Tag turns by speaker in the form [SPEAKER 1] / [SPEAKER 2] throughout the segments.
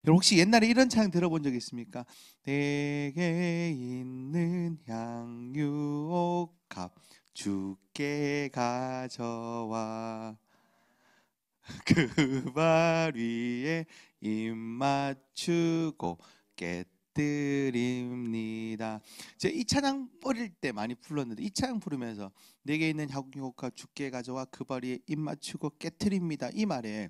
[SPEAKER 1] 여러분 혹시 옛날에 이런 찬양 들어본 적 있습니까? 내게 있는 향유옥합 주께 가져와 그 발 위에 입 맞추고 깨뜨립니다. 제가 이 찬양 어릴 때 많이 불렀는데 이 찬양 부르면서 내게 있는 향유옥합 주께 가져와 그 발 위에 입 맞추고 깨뜨립니다. 이 말에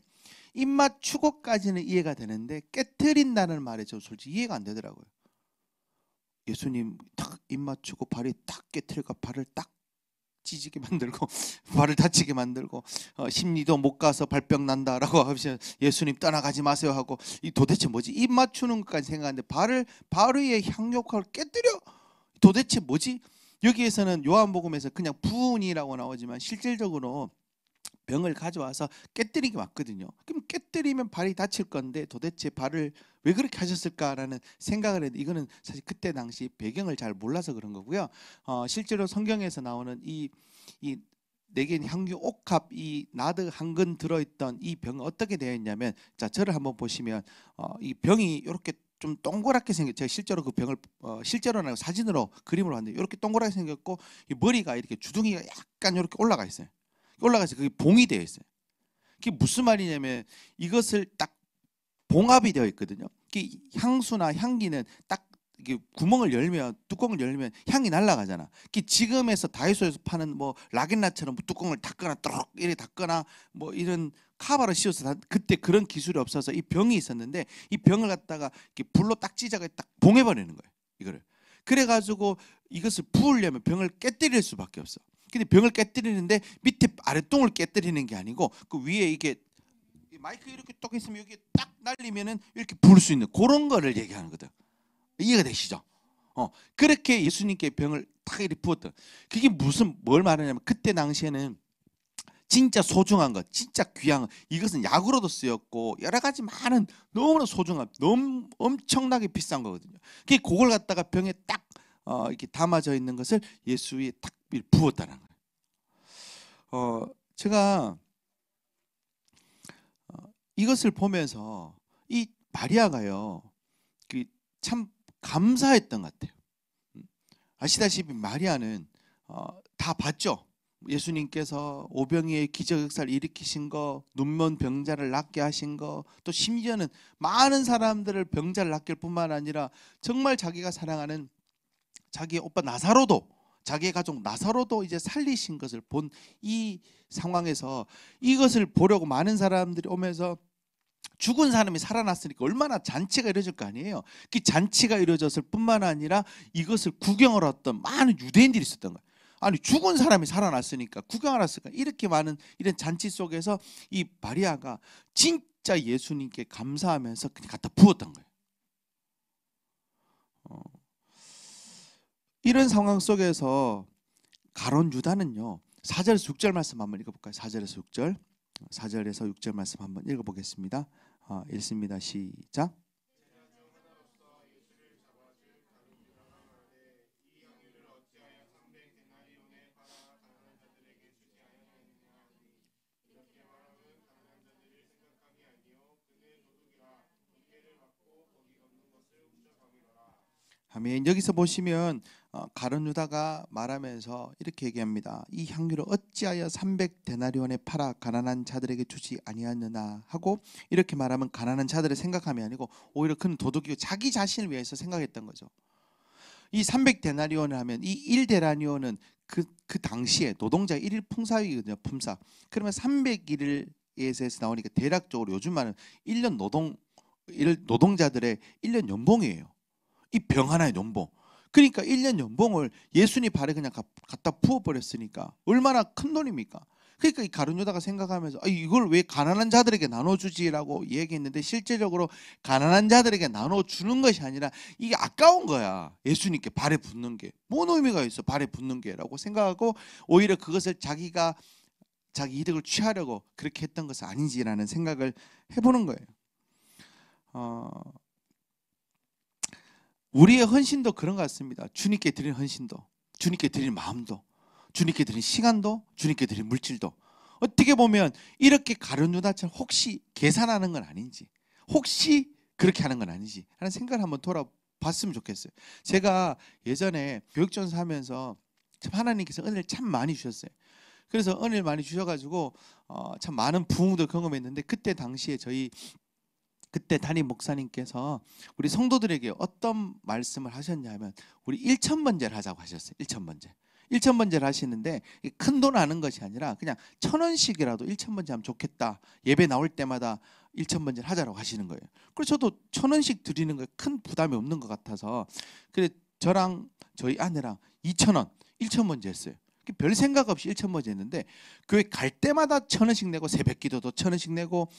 [SPEAKER 1] 입 맞추고까지는 이해가 되는데 깨뜨린다는 말에 저 솔직히 이해가 안 되더라고요. 예수님 딱 입 맞추고 발이 딱 깨뜨릴까 발을 딱 찢게 만들고 발을 다치게 만들고 심리도 못 가서 발병 난다라고 하시면 예수님 떠나가지 마세요 하고 이 도대체 뭐지? 입 맞추는 것까지 생각하는데 발 위에 향유옥합을 깨뜨려 도대체 뭐지? 여기에서는 요한복음에서 그냥 부은이라고 나오지만 실질적으로 병을 가져와서 깨뜨리기 맞거든요. 그럼 깨뜨리면 발이 다칠 건데 도대체 발을 왜 그렇게 하셨을까라는 생각을 했는데 이거는 사실 그때 당시 배경을 잘 몰라서 그런 거고요. 실제로 성경에서 나오는 이 내게 향유옥합 이 나드 한 근 들어있던 이 병은 어떻게 되어 있냐면 자 저를 한번 보시면 이 병이 이렇게 좀 동그랗게 생겼. 제가 실제로 그 병을 실제로는 아니고 사진으로 그림으로 봤는데 이렇게 동그랗게 생겼고 이 머리가 이렇게 주둥이가 약간 이렇게 올라가 있어요. 올라가서 그게 봉이 되어 있어요. 그게 무슨 말이냐면 이것을 딱 봉합이 되어 있거든요. 향수나 향기는 딱 이게 구멍을 열면 뚜껑을 열면 향이 날아가잖아. 지금에서 다이소에서 파는 뭐 라겐나처럼 뚜껑을 닫거나 뚜룩 이렇게 닫거나 뭐 이런 카바를 씌워서 그때 그런 기술이 없어서 이 병이 있었는데 이 병을 갖다가 이렇게 불로 딱 찢어가 딱 봉해버리는 거예요. 이거를. 그래가지고 이것을 부으려면 병을 깨뜨릴 수밖에 없어. 근데 병을 깨뜨리는데 밑에 아랫동을 깨뜨리는 게 아니고 그 위에 이게 마이크 이렇게 딱 있으면 여기 딱 날리면은 이렇게 부을 수 있는 그런 거를 얘기하는 거든. 이해가 되시죠? 그렇게 예수님께 병을 딱 이렇게 부었던. 그게 뭘 말하냐면 그때 당시에는 진짜 소중한 것, 진짜 귀한 것, 이것은 약으로도 쓰였고 여러 가지 많은 너무나 소중한, 너무 엄청나게 비싼 거거든요. 그걸 갖다가 병에 딱 이렇게 담아져 있는 것을 예수에 딱 부었다는 거예요. 제가 이것을 보면서 이 마리아가요, 참 감사했던 것 같아요. 아시다시피 마리아는 다 봤죠. 예수님께서 오병이의 기적 역사를 일으키신 거, 눈먼 병자를 낫게 하신 거, 또 심지어는 많은 사람들을 병자를 낫게 할 뿐만 아니라 정말 자기가 사랑하는 자기 오빠 나사로도, 자기의 가족 나사로도 이제 살리신 것을 본 이 상황에서 이것을 보려고 많은 사람들이 오면서 죽은 사람이 살아났으니까 얼마나 잔치가 이루어질 거 아니에요. 그 잔치가 이루어졌을 뿐만 아니라 이것을 구경을 했던 많은 유대인들이 있었던 거예요. 아니 죽은 사람이 살아났으니까 구경을 했을까. 이렇게 많은 이런 잔치 속에서 이 마리아가 진짜 예수님께 감사하면서 그냥 갖다 부었던 거예요. 이런 상황 속에서 가론 유다는요. 4절에서 6절 말씀 한번 읽어볼까요? 4절에서 6절 4절에서 6절 말씀 한번 읽어보겠습니다. 읽습니다. 시작. 아멘. 여기서 보시면 가룟 유다가 말하면서 이렇게 얘기합니다. 이 향유를 어찌하여 300데나리온에 팔아 가난한 자들에게 주지 아니하느냐 하고 이렇게 말하면 가난한 자들의 생각함이 아니고 오히려 그는 도둑이고 자기 자신을 위해서 생각했던 거죠. 이 300데나리온을 하면 이 1데나리온은 그 당시에 노동자 1일 품삯이거든요. 품삯. 그러면 300일에서 나오니까 대략적으로 요즘 말은 1년 노동자들의 1년 연봉이에요. 이 병 하나의 연봉. 그러니까 1년 연봉을 예수님 발에 그냥 갖다 부어버렸으니까 얼마나 큰 돈입니까? 그러니까 이 가룟 유다가 생각하면서 이걸 왜 가난한 자들에게 나눠주지라고 얘기했는데 실제적으로 가난한 자들에게 나눠주는 것이 아니라 이게 아까운 거야. 예수님께 발에 붓는 게. 뭔 의미가 있어 발에 붓는 게 라고 생각하고 오히려 그것을 자기 이득을 취하려고 그렇게 했던 것은 아닌지라는 생각을 해보는 거예요. 우리의 헌신도 그런 것 같습니다. 주님께 드린 헌신도, 주님께 드린 마음도, 주님께 드린 시간도, 주님께 드린 물질도 어떻게 보면 이렇게 가룟유다처럼 혹시 계산하는 건 아닌지, 혹시 그렇게 하는 건 아니지 하는 생각을 한번 돌아봤으면 좋겠어요. 제가 예전에 교육전사 하면서 참 하나님께서 은혜를 참 많이 주셨어요. 그래서 은혜를 많이 주셔가지고 참 많은 부흥도 경험했는데, 그때 당시에 저희 그때 담임 목사님께서 우리 성도들에게 어떤 말씀을 하셨냐면, 우리 1,000번제를 하자고 하셨어요. 1,000번제. 1,000번제를 하시는데 큰 돈 하는 것이 아니라 그냥 1,000원씩이라도 1,000번제 하면 좋겠다. 예배 나올 때마다 1,000번제를 하자라고 하시는 거예요. 그래서 저도 1,000원씩 드리는 거에 큰 부담이 없는 것 같아서, 그래 저랑 저희 아내랑 2,000원, 1,000번제 했어요. 별 생각 없이 1,000번제 했는데, 교회 갈 때마다 1,000원씩 내고, 새벽기도도 1,000원씩 내고,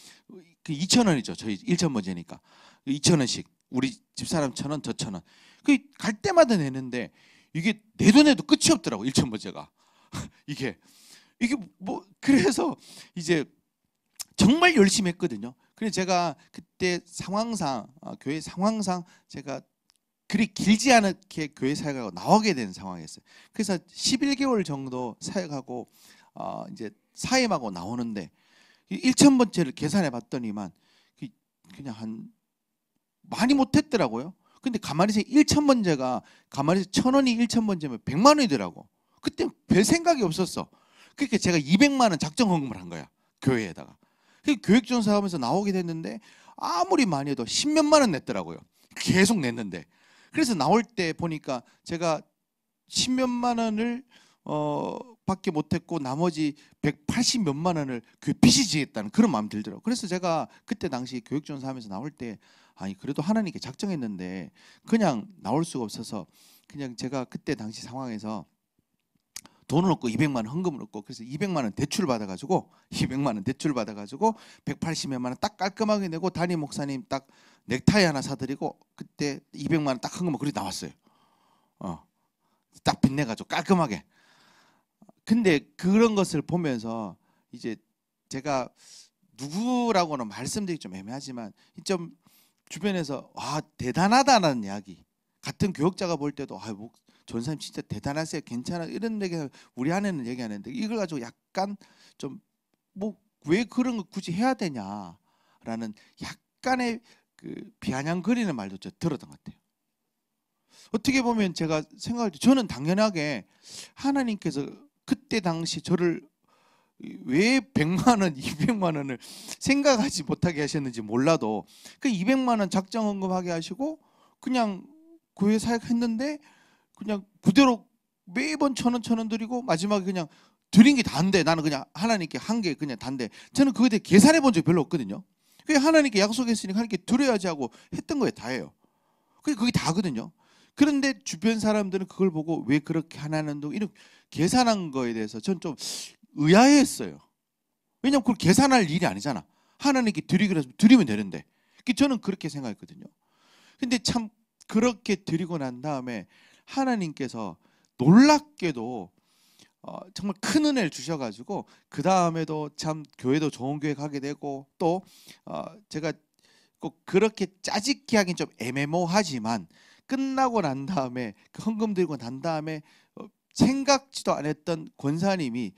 [SPEAKER 1] 그 2,000원이죠. 저희 1,000번제니까 2,000원씩. 우리 집사람 1,000원, 저 1,000원. 그 갈 때마다 내는데 이게 내도 내도 끝이 없더라고, 1,000번제가. 이게 뭐 그래서 이제 정말 열심히 했거든요. 그래서 제가 그때 상황상 교회 상황상 제가 그리 길지 않게 교회 사역하고 나오게 된 상황이었어요. 그래서 11개월 정도 사역하고 이제 사임하고 나오는데, 1,000번째를 계산해 봤더니만 그냥 한 많이 못했더라고요. 근데 가만히 있어 1,000번째가 가만히 있어 1,000원이 1,000번째면 100만 원이더라고. 그때 별 생각이 없었어. 그러니까 제가 200만 원 작정 헌금을 한 거야, 교회에다가. 교육전사 하면서 나오게 됐는데 아무리 많이 해도 10몇만 원 냈더라고요. 계속 냈는데. 그래서 나올 때 보니까 제가 10몇만 원을 밖에 못했고 나머지 180 몇만 원을 그 빚이 지겠다는 그런 마음이 들더라고요. 그래서 제가 그때 당시 교육전사 하면서 나올 때, 아니 그래도 하나님께 작정했는데 그냥 나올 수가 없어서, 그냥 제가 그때 당시 상황에서 돈을 얻고 200만 원 헌금을 얻고, 그래서 200만 원 대출 받아가지고 200만 원 대출 받아가지고 180몇만 원 딱 깔끔하게 내고, 담임 목사님 딱 넥타이 하나 사드리고, 그때 200만 원 딱 헌금을 그리 나왔어요. 딱 빚내가지고 깔끔하게. 근데 그런 것을 보면서 이제 제가 누구라고는 말씀드리기 좀 애매하지만 좀 주변에서 와 대단하다는 이야기, 같은 교역자가 볼 때도 뭐 전사님 진짜 대단하세요, 괜찮아, 이런 얘기 우리 아내는 얘기하는데, 이걸 가지고 약간 좀 뭐 왜 그런 거 굳이 해야 되냐라는 약간의 그 비아냥거리는 말도 저 들었던 것 같아요. 어떻게 보면 제가 생각할 때 저는 당연하게 하나님께서 그때 당시 저를 왜 100만 원, 200만 원을 생각하지 못하게 하셨는지 몰라도 그 200만 원 작정 헌금하게 하시고 그냥 교회 사역했는데, 그냥 그대로 매번 1,000원 드리고 마지막에 그냥 드린 게 다인데, 나는 그냥 하나님께 한 게 그냥 다인데, 저는 그거에 대해 계산해 본 적이 별로 없거든요. 그게 하나님께 약속했으니까 하나님께 드려야지 하고 했던 거에 다예요. 그게 다거든요. 그런데 주변 사람들은 그걸 보고 왜 그렇게 하나는 이런 계산한 거에 대해서 전 좀 의아해했어요. 왜냐하면 그걸 계산할 일이 아니잖아. 하나님께 드리기로 해서 드리면 되는데. 저는 그렇게 생각했거든요. 근데 참 그렇게 드리고 난 다음에 하나님께서 놀랍게도 정말 큰 은혜를 주셔가지고, 그 다음에도 참 교회도 좋은 교회 가게 되고, 또 제가 꼭 그렇게 짜집기 하긴 좀 애매모하지만, 끝나고 난 다음에 그 헌금 들고 난 다음에 생각지도 않았던 권사님이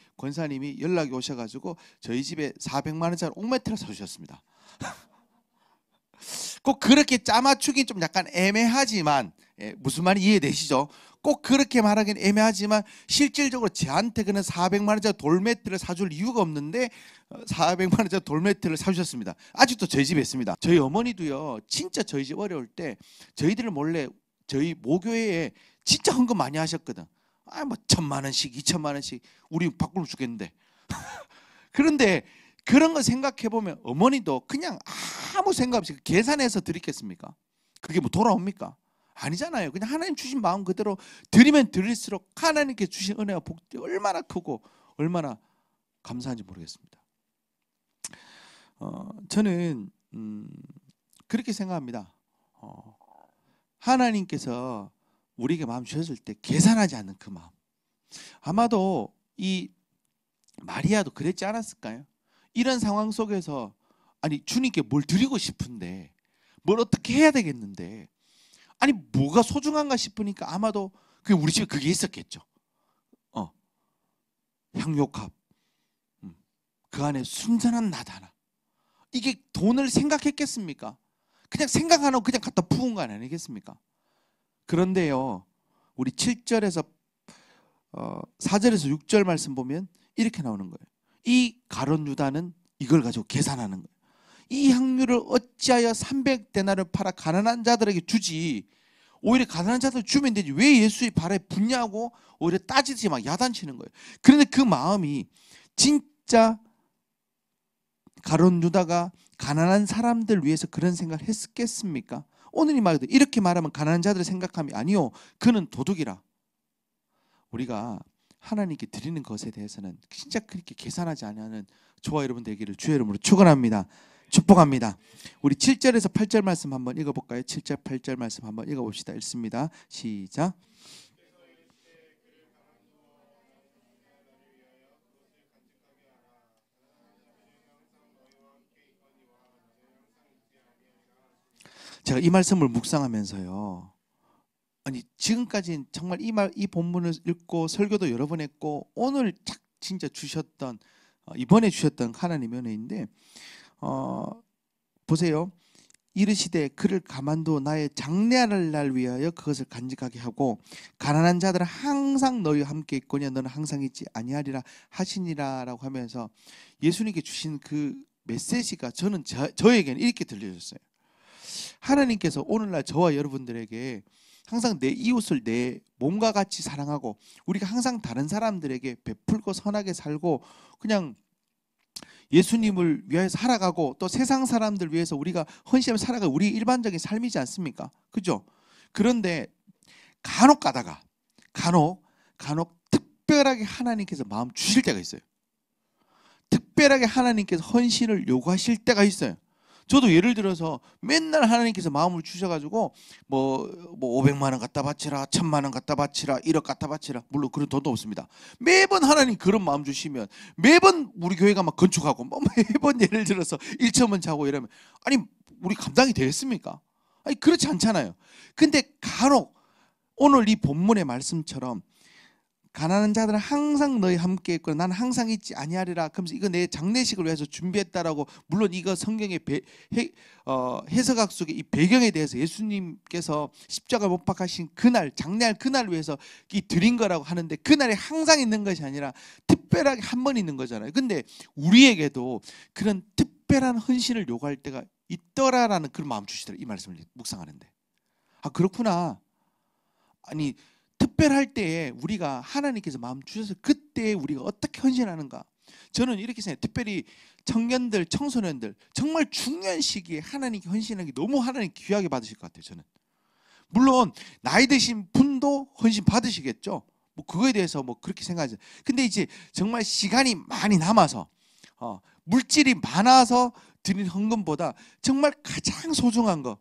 [SPEAKER 1] 연락이 오셔가지고 저희 집에 400만 원짜리 옥매트를 사주셨습니다. 꼭 그렇게 짜맞추긴 좀 약간 애매하지만, 무슨 말인지 이해되시죠? 꼭 그렇게 말하기는 애매하지만 실질적으로 저한테 그는 400만 원짜리 돌매트를 사줄 이유가 없는데 400만 원짜리 돌매트를 사주셨습니다. 아직도 저희 집에 있습니다. 저희 어머니도요, 진짜 저희 집 어려울 때 저희들을 몰래 저희 모교회에 진짜 헌금 많이 하셨거든. 뭐 1,000만 원씩 2,000만 원씩 우리 바꾸면 죽겠는데. 그런데 그런 거 생각해 보면 어머니도 그냥 아무 생각 없이 계산해서 드리겠습니까? 그게 뭐 돌아옵니까? 아니잖아요. 그냥 하나님 주신 마음 그대로 드리면 드릴수록 하나님께 주신 은혜와 복이 얼마나 크고 얼마나 감사한지 모르겠습니다. 저는 그렇게 생각합니다. 하나님께서 우리에게 마음 주셨을 때 계산하지 않는 그 마음. 아마도 이 마리아도 그랬지 않았을까요? 이런 상황 속에서 아니 주님께 뭘 드리고 싶은데, 뭘 어떻게 해야 되겠는데, 아니 뭐가 소중한가 싶으니까 아마도 우리 집에 그게 있었겠죠. 향료값, 그 안에 순전한 낫 하나. 이게 돈을 생각했겠습니까? 그냥 생각 안 하고 그냥 갖다 부은 거 아니겠습니까? 그런데요, 우리 7절에서 4절에서 6절 말씀 보면 이렇게 나오는 거예요. 이 가룟 유다는 이걸 가지고 계산하는 거예요. 이 향유를 어찌하여 300데나를 팔아 가난한 자들에게 주지, 오히려 가난한 자들 주면 되지 왜 예수의 발에 붓냐고 오히려 따지듯이 막 야단치는 거예요. 그런데 그 마음이 진짜 가룟 유다가 가난한 사람들 위해서 그런 생각을 했겠습니까? 오늘 이 말도 이렇게 말하면 가난한 자들을 생각하면 아니요, 그는 도둑이라. 우리가 하나님께 드리는 것에 대해서는 진짜 그렇게 계산하지 않는 저와 여러분 되기를 주의 이름으로 축원합니다. 축복합니다. 우리 7절에서 8절 말씀 한번 읽어볼까요? 7절 8절 말씀 한번 읽어봅시다. 읽습니다. 시작. 제가 이 말씀을 묵상하면서요, 아니 지금까지 정말 이 본문을 읽고 설교도 여러 번 했고 오늘 딱 진짜 주셨던 이번에 주셨던 하나님의 은혜인데, 보세요. 이르시되 그를 가만두어 나의 장래할 날 위하여 그것을 간직하게 하고 가난한 자들은 항상 너희와 함께 있거니와 너는 항상 있지 아니하리라 하시니라라고 하면서 예수님께 주신 그 메시지가 저는 저에게는 이렇게 들려졌어요. 하나님께서 오늘날 저와 여러분들에게 항상 내 이웃을 내 몸과 같이 사랑하고 우리가 항상 다른 사람들에게 베풀고 선하게 살고 그냥 예수님을 위해서 살아가고 또 세상 사람들 위해서 우리가 헌신하며 살아가는 우리 일반적인 삶이지 않습니까? 그죠? 그런데 간혹 가다가 간혹 특별하게 하나님께서 마음 주실 때가 있어요. 특별하게 하나님께서 헌신을 요구하실 때가 있어요. 저도 예를 들어서 맨날 하나님께서 마음을 주셔가지고 뭐 500만 원 갖다 바치라, 1000만 원 갖다 바치라, 1억 갖다 바치라. 물론 그런 돈도 없습니다. 매번 하나님 그런 마음 주시면 매번 우리 교회가 막 건축하고 뭐 매번 예를 들어서 1천원 자고 이러면 아니 우리 감당이 되겠습니까? 아니 그렇지 않잖아요. 근데 간혹 오늘 이 본문의 말씀처럼 가난한 자들은 항상 너희 함께 있고 나는 항상 있지 아니하리라. 그러면서 이거 내 장례식을 위해서 준비했다라고, 물론 이거 성경의 해석학 속에 이 배경에 대해서 예수님께서 십자가 못 박하신 그날 장례할 그날 위해서 이 드린 거라고 하는데 그날에 항상 있는 것이 아니라 특별하게 한 번 있는 거잖아요. 근데 우리에게도 그런 특별한 헌신을 요구할 때가 있더라라는 그런 마음 주시더라고요. 이 말씀을 묵상하는데 아 그렇구나. 아니 특별할 때에 우리가 하나님께서 마음 주셔서 그때 우리가 어떻게 헌신하는가. 저는 이렇게 생각해요. 특별히 청년들, 청소년들 정말 중요한 시기에 하나님께 헌신하기 너무 하나님 귀하게 받으실 것 같아요. 저는 물론 나이 드신 분도 헌신 받으시겠죠. 뭐 그거에 대해서 뭐 그렇게 생각하죠. 근데 이제 정말 시간이 많이 남아서 물질이 많아서 드리는 헌금보다 정말 가장 소중한 거,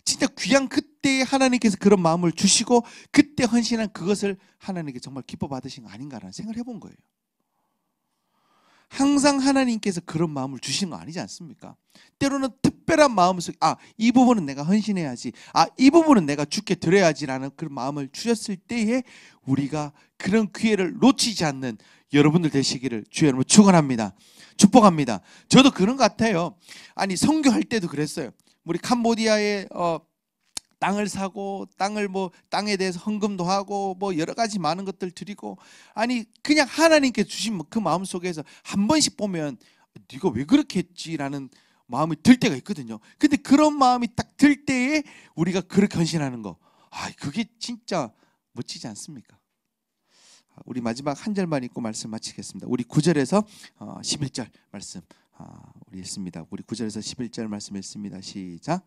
[SPEAKER 1] 진짜 귀한 그때에 하나님께서 그런 마음을 주시고 그때 헌신한 그것을 하나님께 정말 기뻐 받으신 거 아닌가라는 생각을 해본 거예요. 항상 하나님께서 그런 마음을 주신 거 아니지 않습니까? 때로는 특별한 마음 속에 이 부분은 내가 헌신해야지, 이 부분은 내가 주께 드려야지라는 그런 마음을 주셨을 때에 우리가 그런 기회를 놓치지 않는 여러분들 되시기를 주의 이름으로 축원합니다. 축복합니다. 저도 그런 것 같아요. 아니 선교할 때도 그랬어요. 우리 캄보디아에 땅을 사고 땅에 대해서 헌금도 하고 뭐 여러 가지 많은 것들 드리고, 아니 그냥 하나님께 주신 그 마음 속에서 한 번씩 보면 네가 왜 그렇게 했지라는 마음이 들 때가 있거든요. 근데 그런 마음이 딱 들 때에 우리가 그렇게 헌신하는 거, 그게 진짜 멋지지 않습니까? 우리 마지막 한 절만 읽고 말씀 마치겠습니다. 우리 9절에서 11절 말씀 우리 읽습니다. 우리 9절에서 11절 말씀 읽습니다. 시작.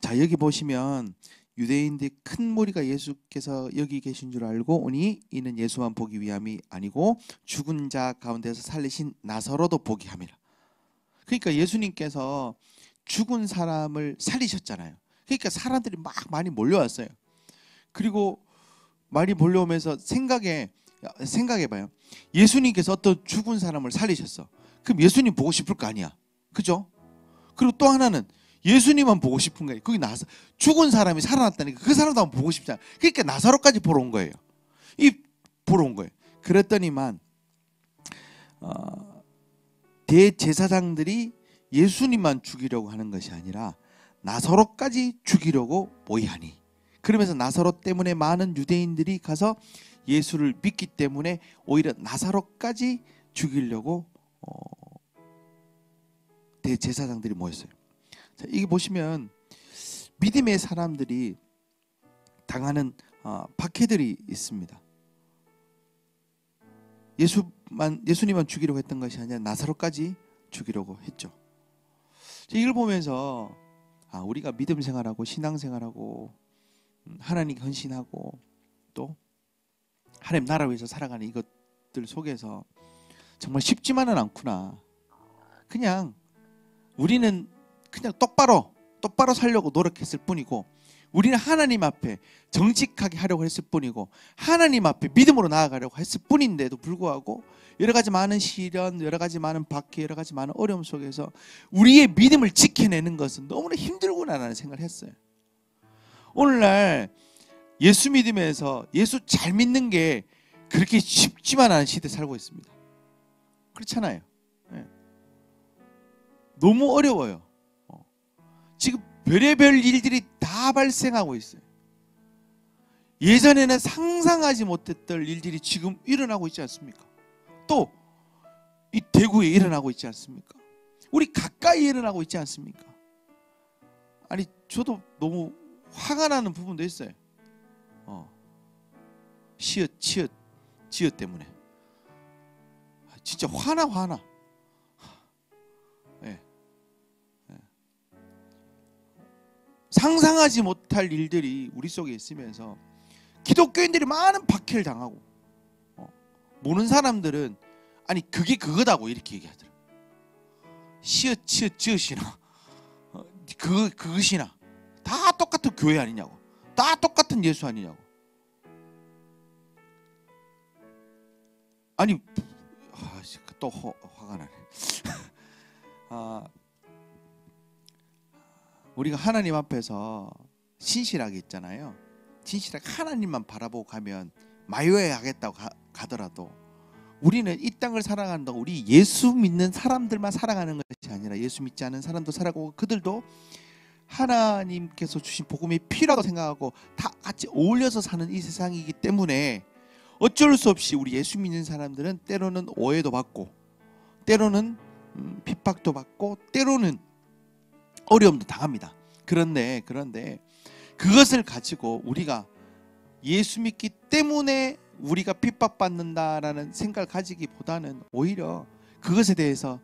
[SPEAKER 1] 자, 여기 보시면 유대인들이 큰 무리가 예수께서 여기 계신 줄 알고 오니 이는 예수만 보기 위함이 아니고 죽은 자 가운데서 살리신 나사로도 보기 함이라. 그러니까 예수님께서 죽은 사람을 살리셨잖아요. 그러니까 사람들이 막 많이 몰려왔어요. 그리고 많이 몰려오면서 생각에 생각해봐요. 예수님께서 어떤 죽은 사람을 살리셨어. 그럼 예수님 보고 싶을 거 아니야. 그죠? 그리고 또 하나는 예수님만 보고 싶은 거예요. 거기 나서 죽은 사람이 살아났다니까 그 사람도 한번 보고 싶잖아. 그러니까 나사로까지 보러 온 거예요. 보러 온 거예요. 그랬더니만 대제사장들이 예수님만 죽이려고 하는 것이 아니라 나사로까지 죽이려고 모의하니. 그러면서 나사로 때문에 많은 유대인들이 가서 예수를 믿기 때문에 오히려 나사로까지 죽이려고 대제사장들이 모였어요. 자, 이게 보시면 믿음의 사람들이 당하는 박해들이 있습니다. 예수님만 죽이려고 했던 것이 아니라 나사로까지 죽이려고 했죠. 이걸 보면서 우리가 믿음 생활하고 신앙 생활하고 하나님께 헌신하고 또 하나님 나라를 위해서 살아가는 이것들 속에서 정말 쉽지만은 않구나. 그냥 우리는 그냥 똑바로 살려고 노력했을 뿐이고, 우리는 하나님 앞에 정직하게 하려고 했을 뿐이고, 하나님 앞에 믿음으로 나아가려고 했을 뿐인데도 불구하고 여러 가지 많은 시련, 여러 가지 많은 박해, 여러 가지 많은 어려움 속에서 우리의 믿음을 지켜내는 것은 너무나 힘들구나라는 생각을 했어요. 오늘날 예수 믿으면서 예수 잘 믿는 게 그렇게 쉽지만 않은 시대에 살고 있습니다. 그렇잖아요. 네. 너무 어려워요. 지금 별의별 일들이 다 발생하고 있어요. 예전에는 상상하지 못했던 일들이 지금 일어나고 있지 않습니까? 또 이 대구에 일어나고 있지 않습니까? 우리 가까이 일어나고 있지 않습니까? 아니 저도 너무 화가 나는 부분도 있어요. 지읒 때문에 진짜 화나. 네. 네. 상상하지 못할 일들이 우리 속에 있으면서 기독교인들이 많은 박해를 당하고, 모르는 사람들은 아니 그게 그거다고 이렇게 얘기하더라. 지읒이나 그것이나 다 똑같은 교회 아니냐고, 다 똑같은 예수 아니냐고. 아니 또 화가 나네. 우리가 하나님 앞에서 신실하게 있잖아요. 신실하게 하나님만 바라보고 가면 마요해야겠다고 가더라도 우리는 이 땅을 살아간다고 우리 예수 믿는 사람들만 살아가는 것이 아니라 예수 믿지 않은 사람도 살아가고, 그들도 하나님께서 주신 복음이 필요하다고 생각하고 다 같이 어울려서 사는 이 세상이기 때문에 어쩔 수 없이 우리 예수 믿는 사람들은 때로는 오해도 받고, 때로는 핍박도 받고, 때로는 어려움도 당합니다. 그런데 그것을 가지고 우리가 예수 믿기 때문에 우리가 핍박받는다라는 생각을 가지기보다는 오히려 그것에 대해서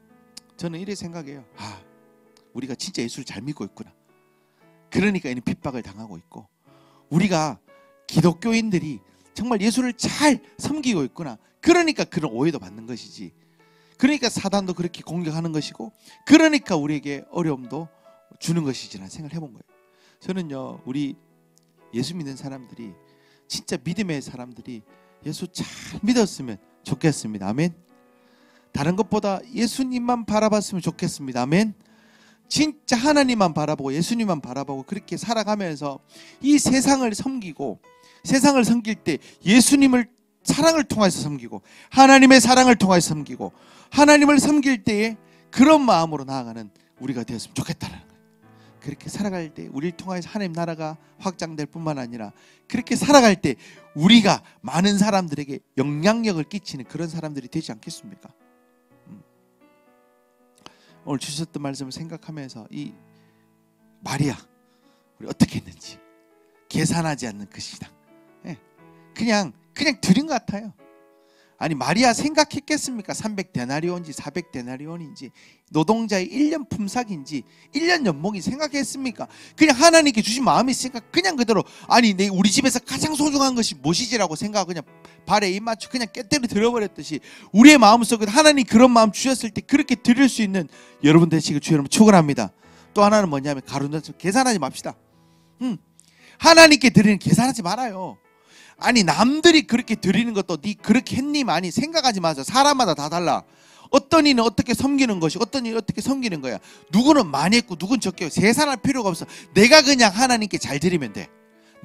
[SPEAKER 1] 저는 이렇게 생각해요. 우리가 진짜 예수를 잘 믿고 있구나. 그러니까 이는 핍박을 당하고 있고, 우리가 기독교인들이 정말 예수를 잘 섬기고 있구나. 그러니까 그런 오해도 받는 것이지. 그러니까 사단도 그렇게 공격하는 것이고, 그러니까 우리에게 어려움도 주는 것이지라는 생각을 해본 거예요. 저는요, 우리 예수 믿는 사람들이, 진짜 믿음의 사람들이 예수 잘 믿었으면 좋겠습니다. 아멘. 다른 것보다 예수님만 바라봤으면 좋겠습니다. 아멘. 진짜 하나님만 바라보고 예수님만 바라보고 그렇게 살아가면서 이 세상을 섬기고, 세상을 섬길 때 예수님을 사랑을 통해서 섬기고, 하나님의 사랑을 통해서 섬기고, 하나님을 섬길 때에 그런 마음으로 나아가는 우리가 되었으면 좋겠다는 거예요. 그렇게 살아갈 때 우리를 통해서 하나님 나라가 확장될 뿐만 아니라, 그렇게 살아갈 때 우리가 많은 사람들에게 영향력을 끼치는 그런 사람들이 되지 않겠습니까? 오늘 주셨던 말씀을 생각하면서 이 마리아, 우리 어떻게 했는지 계산하지 않는 그 신앙, 그냥 드린 것 같아요. 아니 마리아 생각했겠습니까? 300데나리온인지 400데나리온인지 노동자의 1년 품삯인지 1년 연봉이 생각했습니까? 그냥 하나님께 주신 마음이 있으니까 그냥 그대로, 아니 우리 집에서 가장 소중한 것이 무엇이지라고 생각하고 그냥 발에 입 맞추고 그냥 깨뜨려 드려버렸듯이, 우리의 마음속에 하나님 그런 마음 주셨을 때 그렇게 드릴 수 있는 여러분 되시길 주 여러분 축원합니다. 또 하나는 뭐냐면 가론대서 계산하지 맙시다. 하나님께 드리는 계산하지 말아요. 아니 남들이 그렇게 드리는 것도 네 그렇게 했니 많이 생각하지 마세요. 사람마다 다 달라. 어떤 이는 어떻게 섬기는 것이 어떤 이는 어떻게 섬기는 거야. 누구는 많이 했고 누구는 적게 했고 계산할 필요가 없어. 내가 그냥 하나님께 잘 드리면 돼.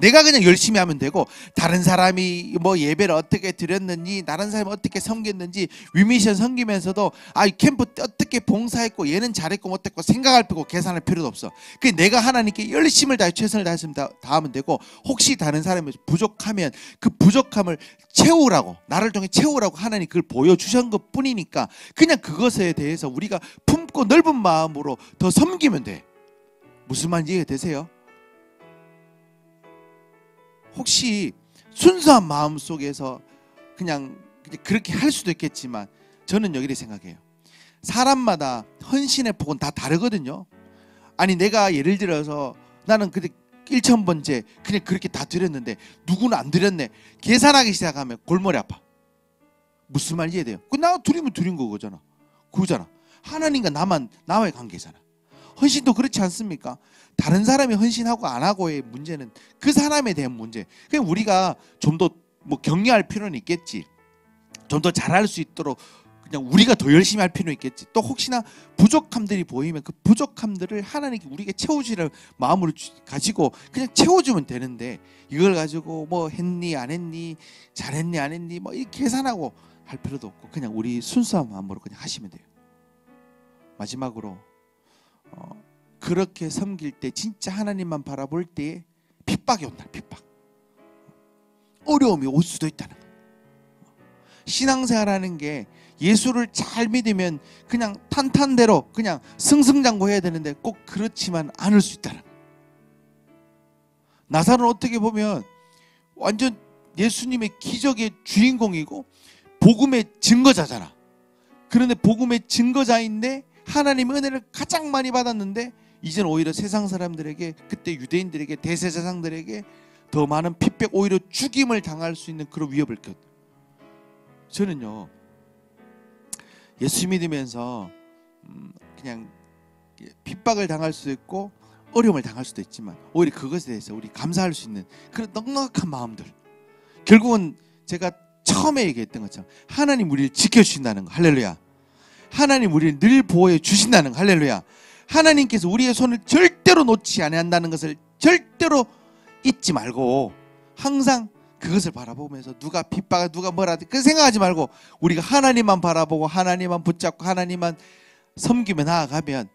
[SPEAKER 1] 내가 그냥 열심히 하면 되고 다른 사람이 뭐 예배를 어떻게 드렸는지 다른 사람이 어떻게 섬겼는지 위미션 섬기면서도 캠프 때 어떻게 봉사했고 얘는 잘했고 못했고 생각할 필요고 계산할 필요도 없어. 그 내가 하나님께 열심을 다해 최선을 다했으면 다하면 되고 혹시 다른 사람이 부족하면 그 부족함을 채우라고 나를 통해 채우라고 하나님 그걸 보여주신 것 뿐이니까 그냥 그것에 대해서 우리가 품고 넓은 마음으로 더 섬기면 돼. 무슨 말인지 이해되세요? 혹시 순수한 마음 속에서 그냥 그렇게 할 수도 있겠지만 저는 여기를 생각해요. 사람마다 헌신의 폭은 다 다르거든요. 아니 내가 예를 들어서 나는 그때 1,000번째 그냥 그렇게 다 드렸는데 누구는 안 드렸네. 계산하기 시작하면 골머리 아파. 무슨 말인지 이해돼요? 나 드리면 드린 거잖아. 그거잖아. 하나님과 나와의 관계잖아. 헌신도 그렇지 않습니까? 다른 사람이 헌신하고 안 하고의 문제는 그 사람에 대한 문제. 그냥 우리가 좀 더 뭐 격려할 필요는 있겠지. 좀 더 잘할 수 있도록 그냥 우리가 더 열심히 할 필요는 있겠지. 또 혹시나 부족함들이 보이면 그 부족함들을 하나님께 우리에게 채워주라는 마음으로 가지고 그냥 채워주면 되는데 이걸 가지고 뭐 했니 안 했니 잘했니 안 했니 뭐 이렇게 계산하고 할 필요도 없고 그냥 우리 순수한 마음으로 그냥 하시면 돼요. 마지막으로 그렇게 섬길 때 진짜 하나님만 바라볼 때에 핍박이 온다. 핍박. 어려움이 올 수도 있다는 거예요. 신앙생활하는 게 예수를 잘 믿으면 그냥 탄탄대로 그냥 승승장구해야 되는데 꼭 그렇지만 않을 수 있다는 거예요. 나사로는 어떻게 보면 완전 예수님의 기적의 주인공이고 복음의 증거자잖아. 그런데 복음의 증거자인데 하나님의 은혜를 가장 많이 받았는데 이제는 오히려 세상 사람들에게 그때 유대인들에게 대제사장들에게 더 많은 핍박 오히려 죽임을 당할 수 있는 그런 위협을 겪어요. 저는요 예수 믿으면서 그냥 핍박을 당할 수도 있고 어려움을 당할 수도 있지만 오히려 그것에 대해서 우리 감사할 수 있는 그런 넉넉한 마음들 결국은 제가 처음에 얘기했던 것처럼 하나님 우리를 지켜주신다는 거 할렐루야. 하나님 우리를 늘 보호해 주신다는 거 할렐루야. 하나님께서 우리의 손을 절대로 놓지 않는다는 것을 절대로 잊지 말고 항상 그것을 바라보면서 누가 핍박을 누가 뭐라 그 생각하지 말고 우리가 하나님만 바라보고 하나님만 붙잡고 하나님만 섬기며 나아가면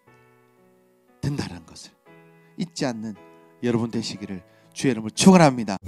[SPEAKER 1] 된다는 것을 잊지 않는 여러분 되시기를 주의 이름으로 축원합니다.